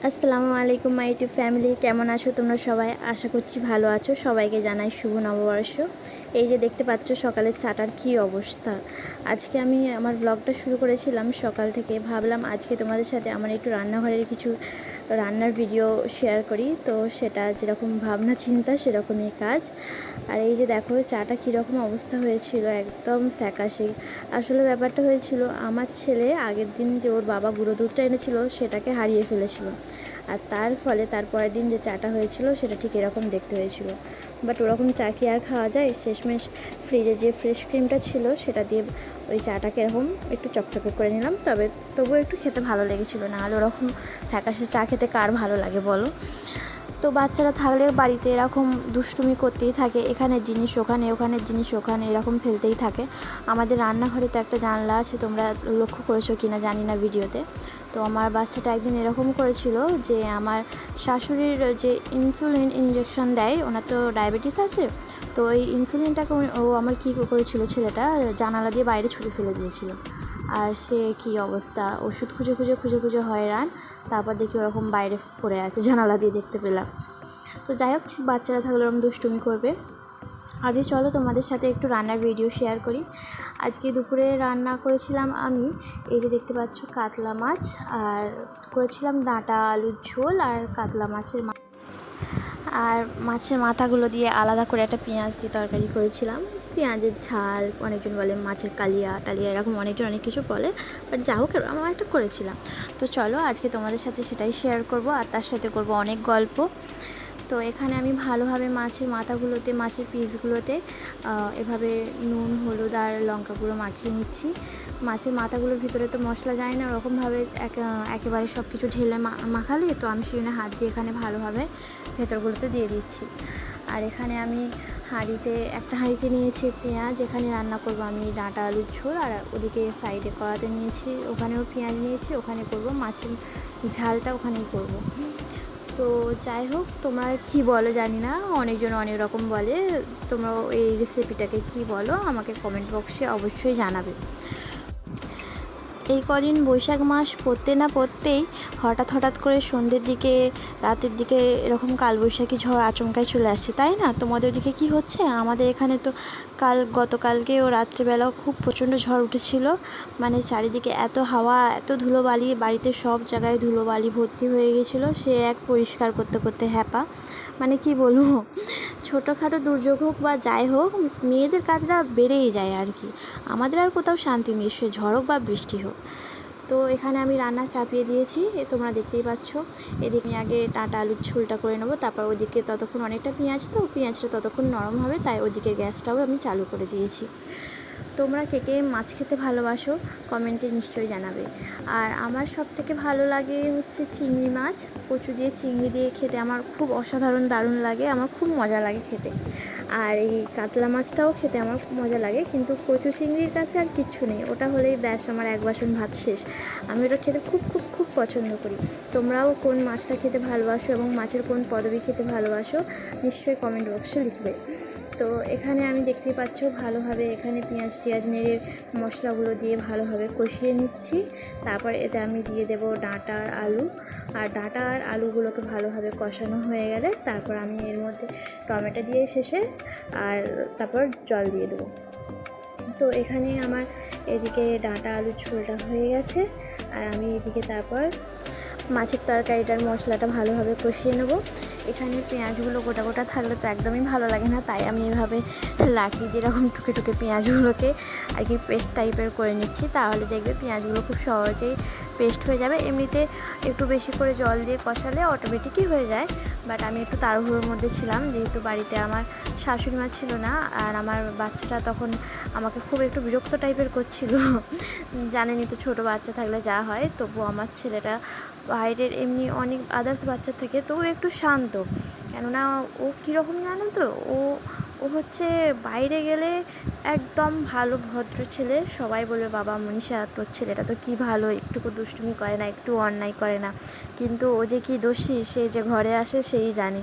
আসসালামু আলাইকুম my YouTube family, কেমন আছো তোমরা সবাই? আশা করছি ভালো আছো। সবাইকে জানাই শুভ নববর্ষ। এই যে দেখতে পাচ্ছ সকালের চাটার কী অবস্থা। আজকে আমি আমার ব্লগটা শুরু করেছিলাম সকাল থেকে, ভাবলাম আজকে তোমাদের সাথে আমার একটু রান্নাঘরের কিছু রান্নার ভিডিও শেয়ার করি। তো সেটা যেরকম ভাবনা চিন্তা সেরকমই কাজ। আর এই যে দেখো চাটা কীরকম অবস্থা হয়েছিল, একদম ফ্যাকাশে। আসলে ব্যাপারটা হয়েছিল, আমার ছেলে আগের দিন যে ওর বাবা গুঁড়ো দুধটা এনেছিল সেটাকে হারিয়ে ফেলেছিল, আর তার ফলে তারপরের দিন যে চাটা হয়েছিল সেটা ঠিক এরকম দেখতে হয়েছিল। বাট ওরকম চা কি আর খাওয়া যায়? শেষমেশ ফ্রিজে যে ফ্রেশ ক্রিমটা ছিল সেটা দিয়ে ওই চাটাকে এরকম একটু চকচকে করে নিলাম। তবুও একটু খেতে ভালো লেগেছিলো, নাহলে ওরকম ফ্যাকাশে চা খেতে কার ভালো লাগে বলো? তো বাচ্চারা থাকলে বাড়িতে এরকম দুষ্টুমি করতেই থাকে, এখানের জিনিস ওখানে, ওখানের জিনিস ওখানে, এরকম ফেলতেই থাকে। আমাদের রান্নাঘরে তো একটা জানলা আছে, তোমরা লক্ষ্য করেছো কি না জানি না ভিডিওতে। তো আমার বাচ্চাটা একদিন এরকম করেছিল যে আমার শাশুড়ির যে ইনসুলিন ইঞ্জেকশন দেয়, ওনার তো ডায়াবেটিস আছে, তো ওই ইনসুলিনটাকে ও আমার কী করেছিল, ছেলেটা জানালা দিয়ে বাইরে ছুঁড়ে ফেলে দিয়েছিল। আর সে কী অবস্থা, ওষুধ খুঁজে খুঁজে খুঁজে খুঁজে হয়রান। তারপর দেখি ওরকম বাইরে পড়ে আছে, জানালা দিয়ে দেখতে পেলাম। তো যাই হোক, বাচ্চারা থাকলে ওরকম দুষ্টুমি করবে। আজকে চলো তোমাদের সাথে একটু রান্নার ভিডিও শেয়ার করি। আজকে দুপুরে রান্না করেছিলাম আমি, এই যে দেখতে পাচ্ছ কাতলা মাছ, আর করেছিলাম ডাঁটা আলুর ঝোল আর কাতলা মাছের আর মাছের মাথাগুলো দিয়ে আলাদা করে একটা পেঁয়াজ দিয়ে তরকারি করেছিলাম। পেঁয়াজের ঝাল, অনেকজন বলে মাছের কালিয়া টালিয়া, এরকম অনেকজন অনেক কিছু বলে, বাট যা হোক আমার একটা করেছিলাম। তো চলো আজকে তোমাদের সাথে সেটাই শেয়ার করব, আর তার সাথে করব অনেক গল্প। তো এখানে আমি ভালোভাবে মাছের মাথাগুলোতে, মাছের পিসগুলোতে এভাবে নুন হলুদ আর লঙ্কা গুঁড়ো মাখিয়ে নিচ্ছি। মাছের মাথাগুলোর ভিতরে তো মশলা যায় না, ওরকমভাবে একেবারে সব কিছু ঢেলে মাখালে, তো আমি সেখানে হাত দিয়ে এখানে ভালোভাবে ভেতরগুলোতে দিয়ে দিচ্ছি। আর এখানে আমি একটা হাঁড়িতে নিয়েছি পেঁয়াজ, এখানে রান্না করব আমি ডাঁটা আলুর ঝোল, আর ওদিকে সাইডে কড়াতে নিয়েছি, ওখানেও পেঁয়াজ নিয়েছি, ওখানে করব মাছের ঝালটা, ওখানেই করব। তো যাই হোক, তোমরা কি বলো জানি না, অনেকজন অনেক রকম বলে। তোমরা এই রেসিপিটাকে কি বলো আমাকে কমেন্ট বক্সে অবশ্যই জানাবে। এই কদিন বৈশাখ মাস পড়তে না পড়তেই হঠাৎ করে সন্ধ্যের দিকে, রাতের দিকে এরকম কালবৈশাখী ঝড় আচমকায় চলে আসছে, তাই না? তোমাদের ওদিকে কি হচ্ছে? আমাদের এখানে তো গতকালকেও রাত্রেবেলাও খুব প্রচণ্ড ঝড় উঠেছিল। মানে চারিদিকে এত হাওয়া, এত ধুলোবালি, বাড়িতে সব জায়গায় ধুলোবালি ভর্তি হয়ে গেছিলো। সে এক পরিষ্কার করতে করতে হ্যাপা, মানে কি বলবো, ছোটোখাটো দুর্যোগ হোক বা যাই হোক, মেয়েদের কাজটা বেড়েই যায় আর কি। আমাদের আর কোথাও শান্তি নেই, সে ঝড় হোক বা বৃষ্টি হোক। তো এখানে আমি রান্না চাপিয়ে দিয়েছি, তোমরা দেখতেই পাচ্ছ। এদিকে আমি আগে ডাঁটা আলুর ঝোলটা করে নেবো, তারপর ওদিকে ততক্ষণ অনেকটা পেঁয়াজটা ততক্ষণ নরম হবে, তাই ওদিকে গ্যাসটাও আমি চালু করে দিয়েছি। তোমরা কে কে মাছ খেতে ভালোবাসো কমেন্টে নিশ্চয়ই জানাবে। আর আমার সব থেকে ভালো লাগে হচ্ছে চিংড়ি মাছ, কচু দিয়ে চিংড়ি দিয়ে খেতে আমার খুব অসাধারণ দারুণ লাগে, আমার খুব মজা লাগে খেতে। আর এই কাতলা মাছটাও খেতে আমার খুব মজা লাগে, কিন্তু কচু চিংড়ির কাছে আর কিচ্ছু নেই, ওটা হলেই ব্যাস আমার এক বাসন ভাত শেষ। আমি ওটা খেতে খুব খুব খুব পছন্দ করি। তোমরাও কোন মাছটা খেতে ভালোবাসো এবং মাছের কোন পদবি খেতে ভালোবাসো নিশ্চয়ই কমেন্ট বক্সে লিখবে। তো এখানে আমি দেখতেই পাচ্ছ ভালোভাবে এখানে পেঁয়াজ টিয়াজ নেড়ে মশলাগুলো দিয়ে ভালোভাবে কষিয়ে নিচ্ছি। তারপর এতে আমি দিয়ে দেব ডাঁটা আর আলু, আর ডাঁটা আর আলুগুলোকে ভালোভাবে কষানো হয়ে গেলে তারপর আমি এর মধ্যে টমেটো দিয়ে শেষে, আর তারপর জল দিয়ে দেবো। তো এখানে আমার এদিকে ডাঁটা আলুর ঝোলটা হয়ে গেছে, আর আমি এদিকে তারপর মাছের তরকারিটার মশলাটা ভালোভাবে কষিয়ে নেব। এখানে পেঁয়াজগুলো গোটা গোটা থাকলে তো একদমই ভালো লাগে না, তাই আমি এভাবে লাকড়ি যেরকম টুকে টুকে পেঁয়াজগুলোকে আর কি পেস্ট টাইপের করে নিচ্ছি, তাহলে দেখবে পেঁয়াজগুলো খুব সহজেই পেস্ট হয়ে যাবে। এমনিতে একটু বেশি করে জল দিয়ে কষালে অটোমেটিকই হয়ে যায়, বাট আমি একটু তাড়াহুড়োর মধ্যে ছিলাম, যেহেতু বাড়িতে আমার শাশুড়ি মা ছিল না, আর আমার বাচ্চাটা তখন আমাকে খুব একটু বিরক্ত টাইপের করছিল। জানেনই তো ছোটো বাচ্চা থাকলে যা হয়, তবুও আমার ছেলেটা বাইরের এমনি অনেক আদার্স বাচ্চার থেকে তবু একটু শান্ত। কেননা ও কীরকম জানো তো, ও ও হচ্ছে বাইরে গেলে একদম ভালো ভদ্র ছেলে, সবাই বলবে বাবা মনীষা তোর ছেলেটা তো কী ভালো, একটুকু দুষ্টুমি করে না, একটু অন্যায় করে না, কিন্তু ও যে কী দোষী সে যে ঘরে আসে সেই জানে।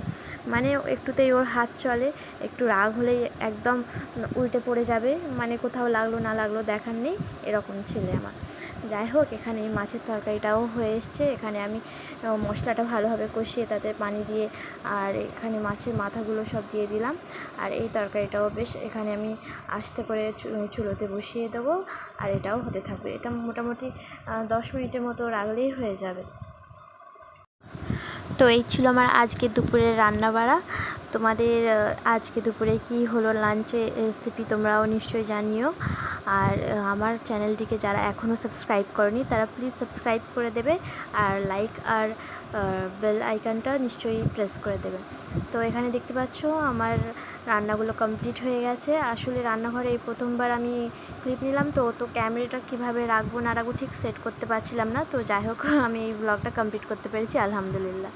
মানে একটুতেই ওর হাত চলে, একটু রাগ হলেই একদম উল্টে পড়ে যাবে, মানে কোথাও লাগলো না লাগলো দেখার নেই, এরকম ছেলে আমার। যাই হোক, এখানে এই মাছের তরকারিটাও হয়ে এসছে। এখানে আমি মশলাটা ভালোভাবে কষিয়ে তাতে পানি দিয়ে আর এখানে মাছের মাথাগুলো সব দিয়ে দিলাম। আর এই তরকারিটাও বেশ এখানে আমি আস্তে করে চুলোতে বসিয়ে দেবো, আর এটাও হতে থাকবে। এটা মোটামুটি 10 মিনিটের মতো রাখলেই হয়ে যাবে। তো এই ছিল আমার আজকে দুপুরের রান্নাবাড়া। তোমাদের আজকে দুপুরে কি হলো লাঞ্চে রেসিপি তোমরাও নিশ্চয়ই জানিও। আর আমার চ্যানেলটিকে যারা এখনও সাবস্ক্রাইব করনি তারা প্লিজ সাবস্ক্রাইব করে দেবে, আর লাইক আর বেল আইকনটা নিশ্চয়ই প্রেস করে দেবে। তো এখানে দেখতে পাচ্ছ আমার রান্নাগুলো কমপ্লিট হয়ে গেছে। আসলে রান্নাঘরে এই প্রথমবার আমি ক্লিপ নিলাম, তো ক্যামেরাটা কীভাবে রাখবো না রাখবো ঠিক সেট করতে পারছিলাম না। তো যাই হোক, আমি এই ব্লগটা কমপ্লিট করতে পেরেছি, আলহামদুলিল্লাহ।